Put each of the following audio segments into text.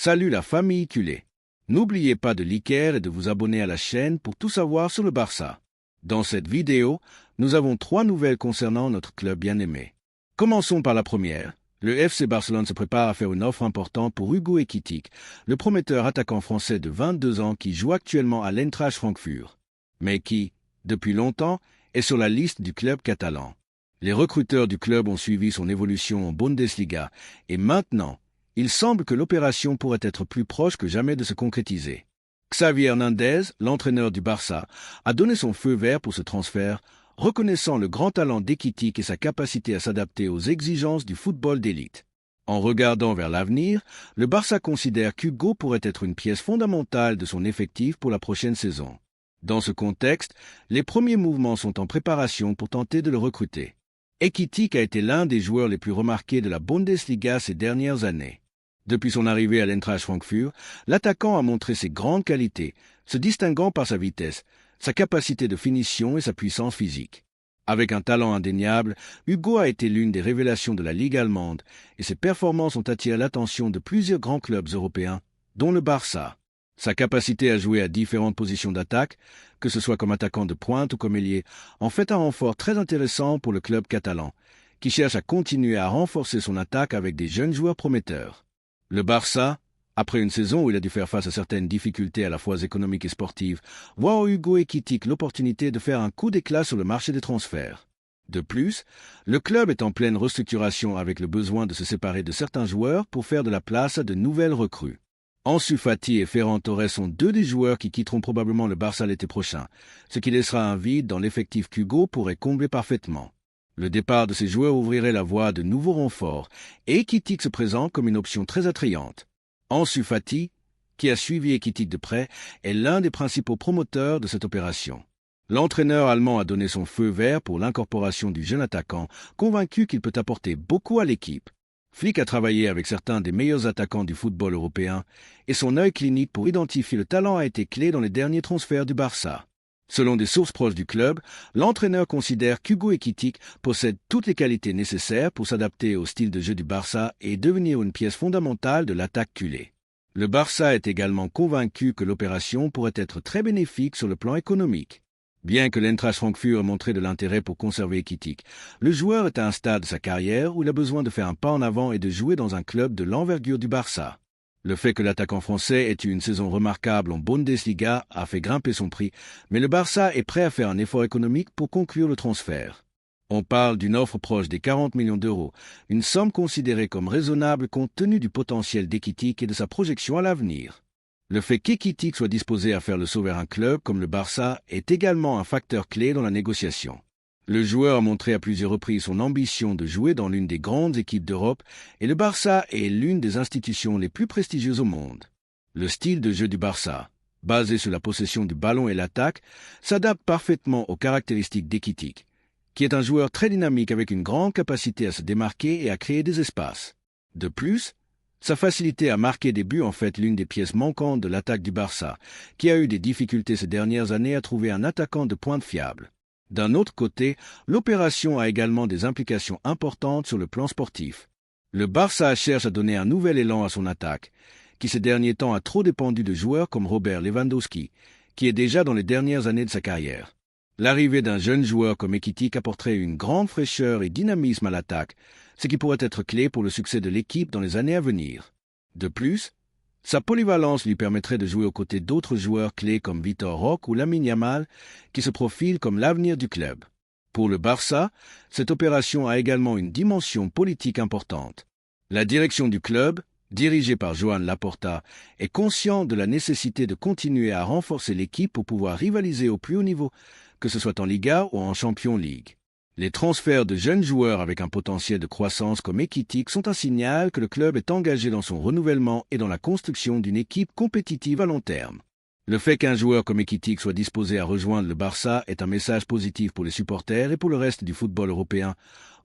Salut la famille culée. N'oubliez pas de liker et de vous abonner à la chaîne pour tout savoir sur le Barça. Dans cette vidéo, nous avons 3 nouvelles concernant notre club bien-aimé. Commençons par la première. Le FC Barcelone se prépare à faire une offre importante pour Hugo Ekitike, le prometteur attaquant français de 22 ans qui joue actuellement à l'Eintracht Francfort, mais qui, depuis longtemps, est sur la liste du club catalan. Les recruteurs du club ont suivi son évolution en Bundesliga et maintenant, il semble que l'opération pourrait être plus proche que jamais de se concrétiser. Xavi Hernandez, l'entraîneur du Barça, a donné son feu vert pour ce transfert, reconnaissant le grand talent d'Ekitike et sa capacité à s'adapter aux exigences du football d'élite. En regardant vers l'avenir, le Barça considère qu'Hugo pourrait être une pièce fondamentale de son effectif pour la prochaine saison. Dans ce contexte, les premiers mouvements sont en préparation pour tenter de le recruter. Ekitike a été l'un des joueurs les plus remarqués de la Bundesliga ces dernières années. Depuis son arrivée à l'Eintracht Francfort, l'attaquant a montré ses grandes qualités, se distinguant par sa vitesse, sa capacité de finition et sa puissance physique. Avec un talent indéniable, Hugo a été l'une des révélations de la Ligue allemande et ses performances ont attiré l'attention de plusieurs grands clubs européens, dont le Barça. Sa capacité à jouer à différentes positions d'attaque, que ce soit comme attaquant de pointe ou comme ailier, en fait un renfort très intéressant pour le club catalan, qui cherche à continuer à renforcer son attaque avec des jeunes joueurs prometteurs. Le Barça, après une saison où il a dû faire face à certaines difficultés à la fois économiques et sportives, voit en Hugo Ekitike l'opportunité de faire un coup d'éclat sur le marché des transferts. De plus, le club est en pleine restructuration avec le besoin de se séparer de certains joueurs pour faire de la place à de nouvelles recrues. Ansu Fati et Ferran Torres sont 2 des joueurs qui quitteront probablement le Barça l'été prochain, ce qui laissera un vide dans l'effectif qu'Hugo pourrait combler parfaitement. Le départ de ces joueurs ouvrirait la voie à de nouveaux renforts, et Ekitike se présente comme une option très attrayante. Ansu Fati, qui a suivi Ekitike de près, est l'un des principaux promoteurs de cette opération. L'entraîneur allemand a donné son feu vert pour l'incorporation du jeune attaquant, convaincu qu'il peut apporter beaucoup à l'équipe. Flick a travaillé avec certains des meilleurs attaquants du football européen, et son œil clinique pour identifier le talent a été clé dans les derniers transferts du Barça. Selon des sources proches du club, l'entraîneur considère qu'Hugo Ekitike possède toutes les qualités nécessaires pour s'adapter au style de jeu du Barça et devenir une pièce fondamentale de l'attaque culée. Le Barça est également convaincu que l'opération pourrait être très bénéfique sur le plan économique. Bien que l'Eintracht Francfort ait montré de l'intérêt pour conserver Ekitike, le joueur est à un stade de sa carrière où il a besoin de faire un pas en avant et de jouer dans un club de l'envergure du Barça. Le fait que l'attaquant français ait eu une saison remarquable en Bundesliga a fait grimper son prix, mais le Barça est prêt à faire un effort économique pour conclure le transfert. On parle d'une offre proche des 40 millions d'euros, une somme considérée comme raisonnable compte tenu du potentiel d'Ekitike et de sa projection à l'avenir. Le fait qu'Ekitike soit disposé à faire le saut vers un club comme le Barça est également un facteur clé dans la négociation. Le joueur a montré à plusieurs reprises son ambition de jouer dans l'une des grandes équipes d'Europe et le Barça est l'une des institutions les plus prestigieuses au monde. Le style de jeu du Barça, basé sur la possession du ballon et l'attaque, s'adapte parfaitement aux caractéristiques d'Ekitike, qui est un joueur très dynamique avec une grande capacité à se démarquer et à créer des espaces. De plus, sa facilité à marquer des buts en fait l'une des pièces manquantes de l'attaque du Barça, qui a eu des difficultés ces dernières années à trouver un attaquant de pointe fiable. D'un autre côté, l'opération a également des implications importantes sur le plan sportif. Le Barça cherche à donner un nouvel élan à son attaque, qui ces derniers temps a trop dépendu de joueurs comme Robert Lewandowski, qui est déjà dans les dernières années de sa carrière. L'arrivée d'un jeune joueur comme Ekitike apporterait une grande fraîcheur et dynamisme à l'attaque, ce qui pourrait être clé pour le succès de l'équipe dans les années à venir. De plus, sa polyvalence lui permettrait de jouer aux côtés d'autres joueurs clés comme Vitor Roque ou Lamine Yamal, qui se profilent comme l'avenir du club. Pour le Barça, cette opération a également une dimension politique importante. La direction du club, dirigée par Joan Laporta, est consciente de la nécessité de continuer à renforcer l'équipe pour pouvoir rivaliser au plus haut niveau, que ce soit en Liga ou en Champions League. Les transferts de jeunes joueurs avec un potentiel de croissance comme Ekitike sont un signal que le club est engagé dans son renouvellement et dans la construction d'une équipe compétitive à long terme. Le fait qu'un joueur comme Ekitike soit disposé à rejoindre le Barça est un message positif pour les supporters et pour le reste du football européen,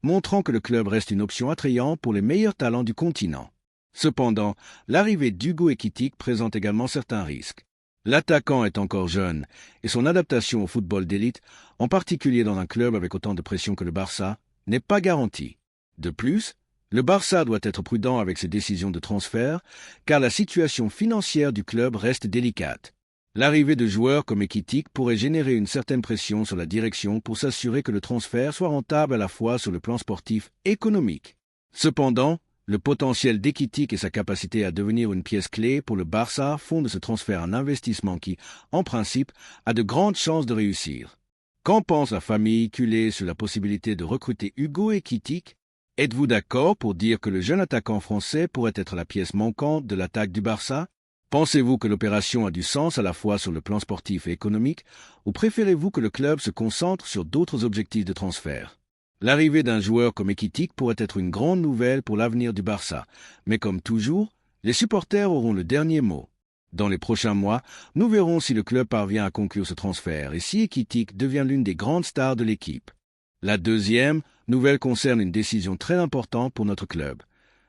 montrant que le club reste une option attrayante pour les meilleurs talents du continent. Cependant, l'arrivée d'Hugo Ekitike présente également certains risques. L'attaquant est encore jeune et son adaptation au football d'élite, en particulier dans un club avec autant de pression que le Barça, n'est pas garantie. De plus, Le Barça doit être prudent avec ses décisions de transfert, car la situation financière du club reste délicate. L'arrivée de joueurs comme Ekitike pourrait générer une certaine pression sur la direction pour s'assurer que le transfert soit rentable à la fois sur le plan sportif et économique. Cependant, le potentiel d'Ekitike et sa capacité à devenir une pièce clé pour le Barça font de ce transfert un investissement qui, en principe, a de grandes chances de réussir. Qu'en pense la famille Culé sur la possibilité de recruter Hugo Ekitike? Êtes-vous d'accord pour dire que le jeune attaquant français pourrait être la pièce manquante de l'attaque du Barça? Pensez-vous que l'opération a du sens à la fois sur le plan sportif et économique, ou préférez-vous que le club se concentre sur d'autres objectifs de transfert? L'arrivée d'un joueur comme Ekitike pourrait être une grande nouvelle pour l'avenir du Barça, mais comme toujours, les supporters auront le dernier mot. Dans les prochains mois, nous verrons si le club parvient à conclure ce transfert et si Ekitike devient l'une des grandes stars de l'équipe. La deuxième nouvelle concerne une décision très importante pour notre club.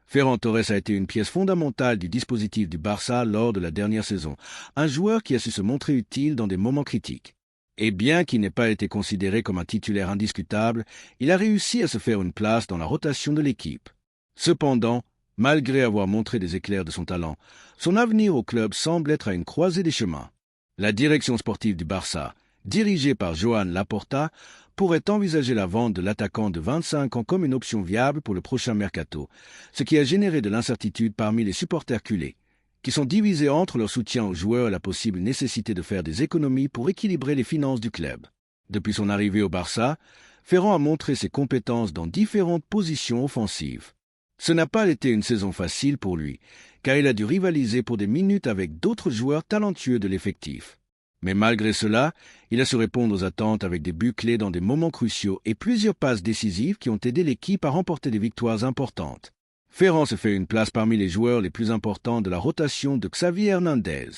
Ferran Torres a été une pièce fondamentale du dispositif du Barça lors de la dernière saison, un joueur qui a su se montrer utile dans des moments critiques. Et bien qu'il n'ait pas été considéré comme un titulaire indiscutable, il a réussi à se faire une place dans la rotation de l'équipe. Cependant, malgré avoir montré des éclairs de son talent, son avenir au club semble être à une croisée des chemins. La direction sportive du Barça, dirigée par Joan Laporta, pourrait envisager la vente de l'attaquant de 25 ans comme une option viable pour le prochain mercato, ce qui a généré de l'incertitude parmi les supporters culés, qui sont divisés entre leur soutien aux joueurs et la possible nécessité de faire des économies pour équilibrer les finances du club. Depuis son arrivée au Barça, Ferran a montré ses compétences dans différentes positions offensives. Ce n'a pas été une saison facile pour lui, car il a dû rivaliser pour des minutes avec d'autres joueurs talentueux de l'effectif. Mais malgré cela, il a su répondre aux attentes avec des buts clés dans des moments cruciaux et plusieurs passes décisives qui ont aidé l'équipe à remporter des victoires importantes. Ferran se fait une place parmi les joueurs les plus importants de la rotation de Xavi Hernandez.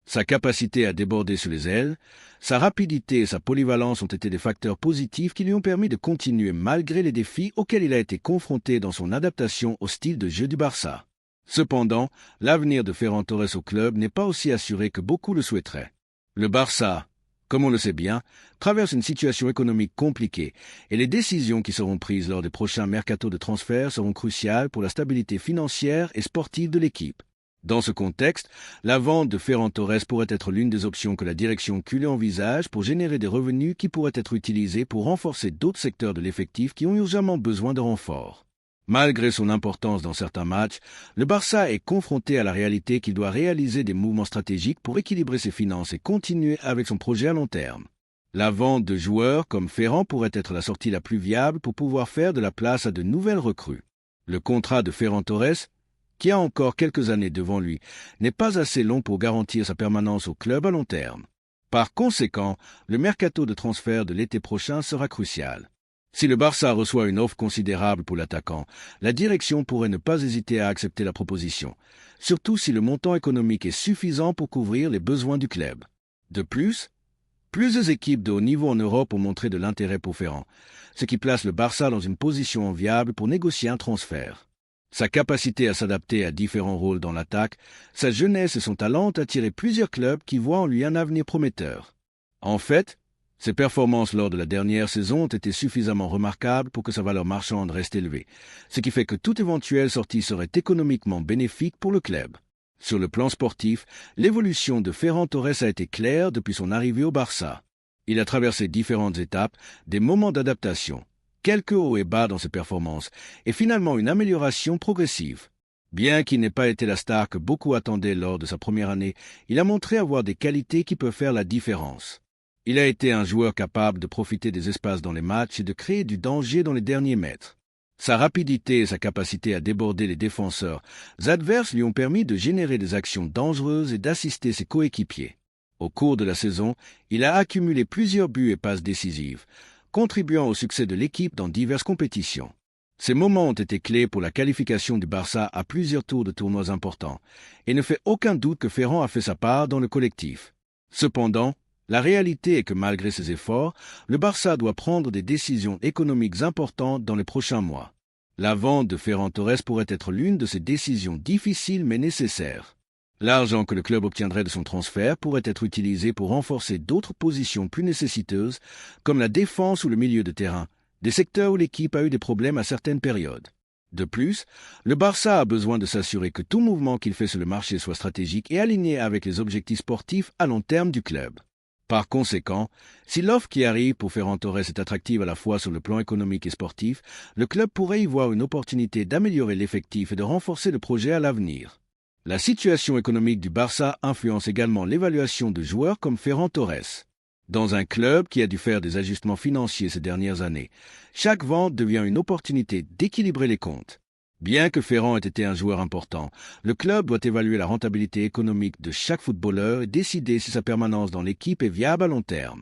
Sa capacité à déborder sur les ailes, sa rapidité et sa polyvalence ont été des facteurs positifs qui lui ont permis de continuer malgré les défis auxquels il a été confronté dans son adaptation au style de jeu du Barça. Cependant, l'avenir de Ferran Torres au club n'est pas aussi assuré que beaucoup le souhaiteraient. Le Barça, comme on le sait bien, traverse une situation économique compliquée et les décisions qui seront prises lors des prochains mercatos de transfert seront cruciales pour la stabilité financière et sportive de l'équipe. Dans ce contexte, la vente de Ferran Torres pourrait être l'une des options que la direction culée envisage pour générer des revenus qui pourraient être utilisés pour renforcer d'autres secteurs de l'effectif qui ont urgemment besoin de renforts. Malgré son importance dans certains matchs, le Barça est confronté à la réalité qu'il doit réaliser des mouvements stratégiques pour équilibrer ses finances et continuer avec son projet à long terme. La vente de joueurs comme Ferran pourrait être la sortie la plus viable pour pouvoir faire de la place à de nouvelles recrues. Le contrat de Ferran Torres, qui a encore quelques années devant lui, n'est pas assez long pour garantir sa permanence au club à long terme. Par conséquent, le mercato de transfert de l'été prochain sera crucial. Si le Barça reçoit une offre considérable pour l'attaquant, la direction pourrait ne pas hésiter à accepter la proposition, surtout si le montant économique est suffisant pour couvrir les besoins du club. De plus, plusieurs équipes de haut niveau en Europe ont montré de l'intérêt pour Ferran, ce qui place le Barça dans une position enviable pour négocier un transfert. Sa capacité à s'adapter à différents rôles dans l'attaque, sa jeunesse et son talent ont attiré plusieurs clubs qui voient en lui un avenir prometteur. En fait, ses performances lors de la dernière saison ont été suffisamment remarquables pour que sa valeur marchande reste élevée, ce qui fait que toute éventuelle sortie serait économiquement bénéfique pour le club. Sur le plan sportif, l'évolution de Ferran Torres a été claire depuis son arrivée au Barça. Il a traversé différentes étapes, des moments d'adaptation, quelques hauts et bas dans ses performances, et finalement une amélioration progressive. Bien qu'il n'ait pas été la star que beaucoup attendaient lors de sa première année, il a montré avoir des qualités qui peuvent faire la différence. Il a été un joueur capable de profiter des espaces dans les matchs et de créer du danger dans les derniers mètres. Sa rapidité et sa capacité à déborder les défenseurs adverses lui ont permis de générer des actions dangereuses et d'assister ses coéquipiers. Au cours de la saison, il a accumulé plusieurs buts et passes décisives, contribuant au succès de l'équipe dans diverses compétitions. Ces moments ont été clés pour la qualification du Barça à plusieurs tours de tournois importants, et ne fait aucun doute que Ferran a fait sa part dans le collectif. Cependant, la réalité est que malgré ses efforts, le Barça doit prendre des décisions économiques importantes dans les prochains mois. La vente de Ferran Torres pourrait être l'une de ces décisions difficiles mais nécessaires. L'argent que le club obtiendrait de son transfert pourrait être utilisé pour renforcer d'autres positions plus nécessiteuses, comme la défense ou le milieu de terrain, des secteurs où l'équipe a eu des problèmes à certaines périodes. De plus, le Barça a besoin de s'assurer que tout mouvement qu'il fait sur le marché soit stratégique et aligné avec les objectifs sportifs à long terme du club. Par conséquent, si l'offre qui arrive pour Ferran Torres est attractive à la fois sur le plan économique et sportif, le club pourrait y voir une opportunité d'améliorer l'effectif et de renforcer le projet à l'avenir. La situation économique du Barça influence également l'évaluation de joueurs comme Ferran Torres. Dans un club qui a dû faire des ajustements financiers ces dernières années, chaque vente devient une opportunité d'équilibrer les comptes. Bien que Ferran ait été un joueur important, le club doit évaluer la rentabilité économique de chaque footballeur et décider si sa permanence dans l'équipe est viable à long terme.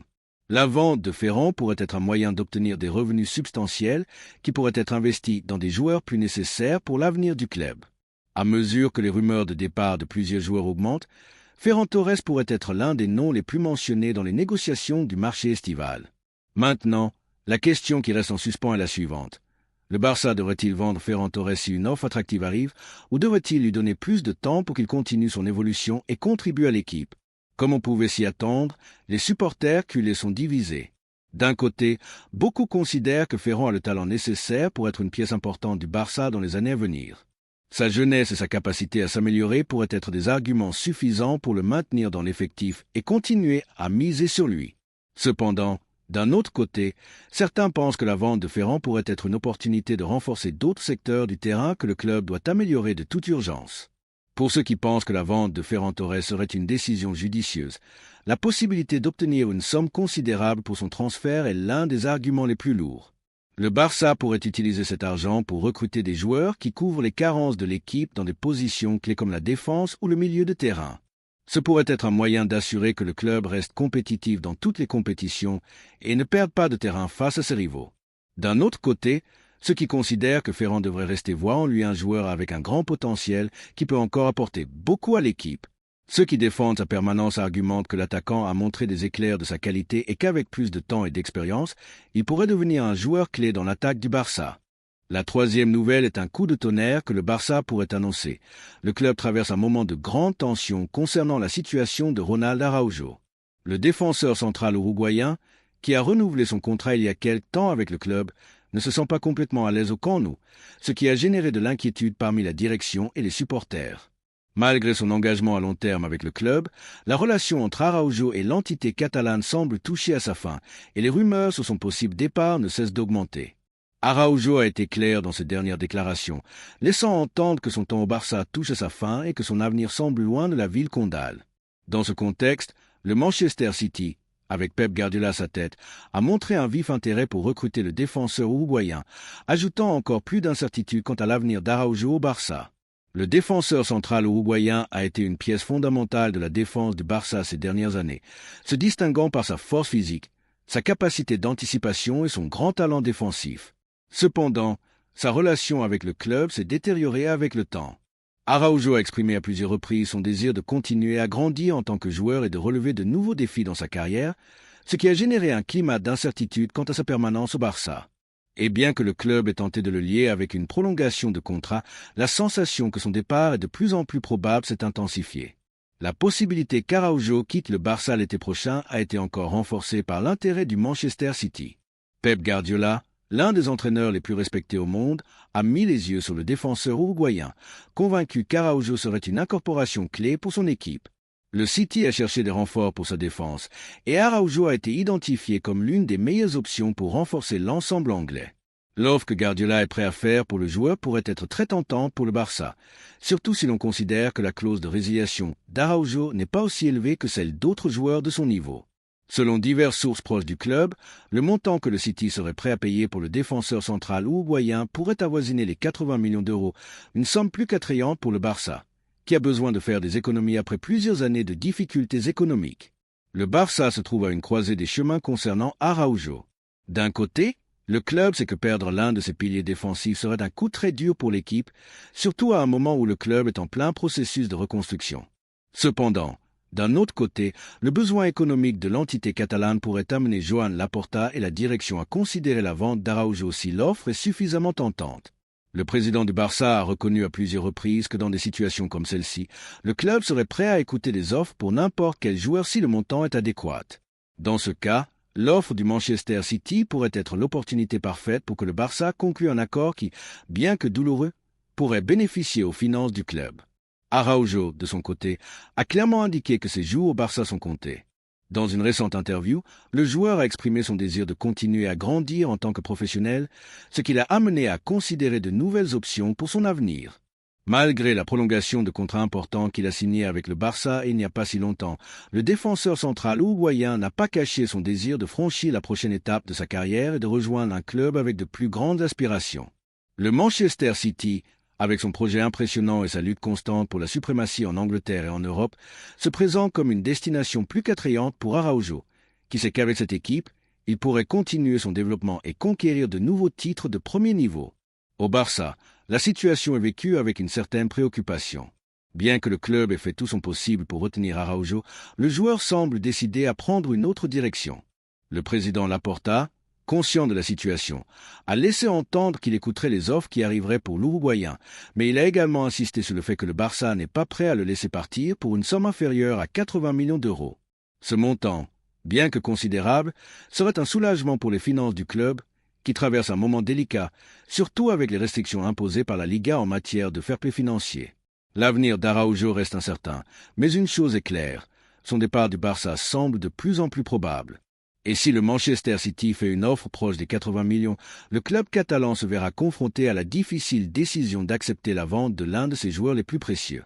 La vente de Ferran pourrait être un moyen d'obtenir des revenus substantiels qui pourraient être investis dans des joueurs plus nécessaires pour l'avenir du club. À mesure que les rumeurs de départ de plusieurs joueurs augmentent, Ferran Torres pourrait être l'un des noms les plus mentionnés dans les négociations du marché estival. Maintenant, la question qui reste en suspens est la suivante. Le Barça devrait-il vendre Ferran Torres si une offre attractive arrive, ou devrait-il lui donner plus de temps pour qu'il continue son évolution et contribue à l'équipe? Comme on pouvait s'y attendre, les supporters culés sont divisés. D'un côté, beaucoup considèrent que Ferran a le talent nécessaire pour être une pièce importante du Barça dans les années à venir. Sa jeunesse et sa capacité à s'améliorer pourraient être des arguments suffisants pour le maintenir dans l'effectif et continuer à miser sur lui. Cependant, d'un autre côté, certains pensent que la vente de Ferran pourrait être une opportunité de renforcer d'autres secteurs du terrain que le club doit améliorer de toute urgence. Pour ceux qui pensent que la vente de Ferran Torres serait une décision judicieuse, la possibilité d'obtenir une somme considérable pour son transfert est l'un des arguments les plus lourds. Le Barça pourrait utiliser cet argent pour recruter des joueurs qui couvrent les carences de l'équipe dans des positions clés comme la défense ou le milieu de terrain. Ce pourrait être un moyen d'assurer que le club reste compétitif dans toutes les compétitions et ne perde pas de terrain face à ses rivaux. D'un autre côté, ceux qui considèrent que Ferran devrait rester voient en lui un joueur avec un grand potentiel qui peut encore apporter beaucoup à l'équipe. Ceux qui défendent sa permanence argumentent que l'attaquant a montré des éclairs de sa qualité et qu'avec plus de temps et d'expérience, il pourrait devenir un joueur clé dans l'attaque du Barça. La troisième nouvelle est un coup de tonnerre que le Barça pourrait annoncer. Le club traverse un moment de grande tension concernant la situation de Ronald Araujo. Le défenseur central uruguayen, qui a renouvelé son contrat il y a quelque temps avec le club, ne se sent pas complètement à l'aise au Camp Nou, ce qui a généré de l'inquiétude parmi la direction et les supporters. Malgré son engagement à long terme avec le club, la relation entre Araujo et l'entité catalane semble toucher à sa fin et les rumeurs sur son possible départ ne cessent d'augmenter. Araujo a été clair dans ses dernières déclarations, laissant entendre que son temps au Barça touche à sa fin et que son avenir semble loin de la ville condale. Dans ce contexte, le Manchester City, avec Pep Guardiola à sa tête, a montré un vif intérêt pour recruter le défenseur uruguayen, ajoutant encore plus d'incertitude quant à l'avenir d'Araujo au Barça. Le défenseur central uruguayen a été une pièce fondamentale de la défense du Barça ces dernières années, se distinguant par sa force physique, sa capacité d'anticipation et son grand talent défensif. Cependant, sa relation avec le club s'est détériorée avec le temps. Araujo a exprimé à plusieurs reprises son désir de continuer à grandir en tant que joueur et de relever de nouveaux défis dans sa carrière, ce qui a généré un climat d'incertitude quant à sa permanence au Barça. Et bien que le club ait tenté de le lier avec une prolongation de contrat, la sensation que son départ est de plus en plus probable s'est intensifiée. La possibilité qu'Araujo quitte le Barça l'été prochain a été encore renforcée par l'intérêt du Manchester City. Pep Guardiola, l'un des entraîneurs les plus respectés au monde, a mis les yeux sur le défenseur uruguayen, convaincu qu'Araujo serait une incorporation clé pour son équipe. Le City a cherché des renforts pour sa défense, et Araujo a été identifié comme l'une des meilleures options pour renforcer l'ensemble anglais. L'offre que Guardiola est prêt à faire pour le joueur pourrait être très tentante pour le Barça, surtout si l'on considère que la clause de résiliation d'Araujo n'est pas aussi élevée que celle d'autres joueurs de son niveau. Selon diverses sources proches du club, le montant que le City serait prêt à payer pour le défenseur central uruguayen pourrait avoisiner les 80 millions d'euros, une somme plus qu'attrayante pour le Barça, qui a besoin de faire des économies après plusieurs années de difficultés économiques. Le Barça se trouve à une croisée des chemins concernant Araujo. D'un côté, le club sait que perdre l'un de ses piliers défensifs serait un coup très dur pour l'équipe, surtout à un moment où le club est en plein processus de reconstruction. Cependant, d'un autre côté, le besoin économique de l'entité catalane pourrait amener Joan Laporta et la direction à considérer la vente d'Araujo si l'offre est suffisamment tentante. Le président du Barça a reconnu à plusieurs reprises que dans des situations comme celle-ci, le club serait prêt à écouter des offres pour n'importe quel joueur si le montant est adéquat. Dans ce cas, L'offre du Manchester City pourrait être l'opportunité parfaite pour que le Barça conclue un accord qui, bien que douloureux, pourrait bénéficier aux finances du club. Araujo, de son côté, a clairement indiqué que ses jours au Barça sont comptés. Dans une récente interview, le joueur a exprimé son désir de continuer à grandir en tant que professionnel, ce qui l'a amené à considérer de nouvelles options pour son avenir. Malgré la prolongation de contrats importants qu'il a signé avec le Barça il n'y a pas si longtemps, le défenseur central uruguayen n'a pas caché son désir de franchir la prochaine étape de sa carrière et de rejoindre un club avec de plus grandes aspirations. Le Manchester City, avec son projet impressionnant et sa lutte constante pour la suprématie en Angleterre et en Europe, se présente comme une destination plus qu'attrayante pour Araujo, qui sait qu'avec cette équipe, il pourrait continuer son développement et conquérir de nouveaux titres de premier niveau. Au Barça, la situation est vécue avec une certaine préoccupation. Bien que le club ait fait tout son possible pour retenir Araujo, le joueur semble décidé à prendre une autre direction. Le président Laporta, conscient de la situation, a laissé entendre qu'il écouterait les offres qui arriveraient pour l'Uruguayen, mais il a également insisté sur le fait que le Barça n'est pas prêt à le laisser partir pour une somme inférieure à 80 millions d'euros. Ce montant, bien que considérable, serait un soulagement pour les finances du club, qui traverse un moment délicat, surtout avec les restrictions imposées par la Liga en matière de fair-play financier. L'avenir d'Araujo reste incertain, mais une chose est claire, son départ du Barça semble de plus en plus probable. Et si le Manchester City fait une offre proche des 80 millions, le club catalan se verra confronté à la difficile décision d'accepter la vente de l'un de ses joueurs les plus précieux.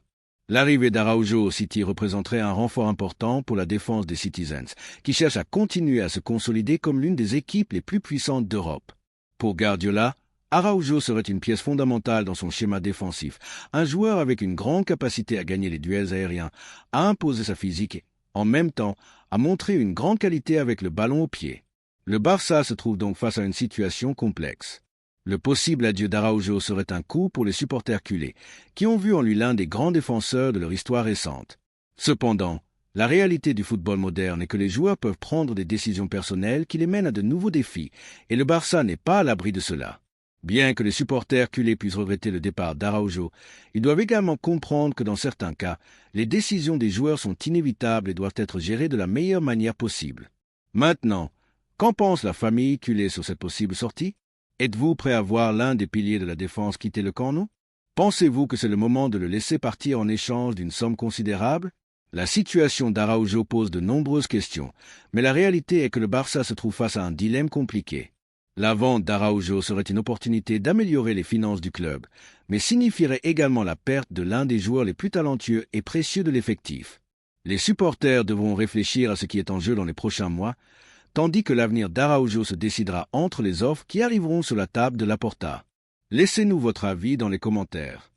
L'arrivée d'Araujo au City représenterait un renfort important pour la défense des Citizens, qui cherchent à continuer à se consolider comme l'une des équipes les plus puissantes d'Europe. Pour Guardiola, Araujo serait une pièce fondamentale dans son schéma défensif, un joueur avec une grande capacité à gagner les duels aériens, à imposer sa physique et, en même temps, à montrer une grande qualité avec le ballon au pied. Le Barça se trouve donc face à une situation complexe. Le possible adieu d'Araujo serait un coup pour les supporters culés, qui ont vu en lui l'un des grands défenseurs de leur histoire récente. Cependant, la réalité du football moderne est que les joueurs peuvent prendre des décisions personnelles qui les mènent à de nouveaux défis, et le Barça n'est pas à l'abri de cela. Bien que les supporters culés puissent regretter le départ d'Araujo, ils doivent également comprendre que dans certains cas, les décisions des joueurs sont inévitables et doivent être gérées de la meilleure manière possible. Maintenant, qu'en pense la famille culée sur cette possible sortie? Êtes-vous prêt à voir l'un des piliers de la défense quitter le camp, non? Pensez-vous que c'est le moment de le laisser partir en échange d'une somme considérable? La situation d'Araujo pose de nombreuses questions, mais la réalité est que le Barça se trouve face à un dilemme compliqué. La vente d'Araujo serait une opportunité d'améliorer les finances du club, mais signifierait également la perte de l'un des joueurs les plus talentueux et précieux de l'effectif. Les supporters devront réfléchir à ce qui est en jeu dans les prochains mois, tandis que l'avenir d'Araujo se décidera entre les offres qui arriveront sur la table de Laporta. Laissez-nous votre avis dans les commentaires.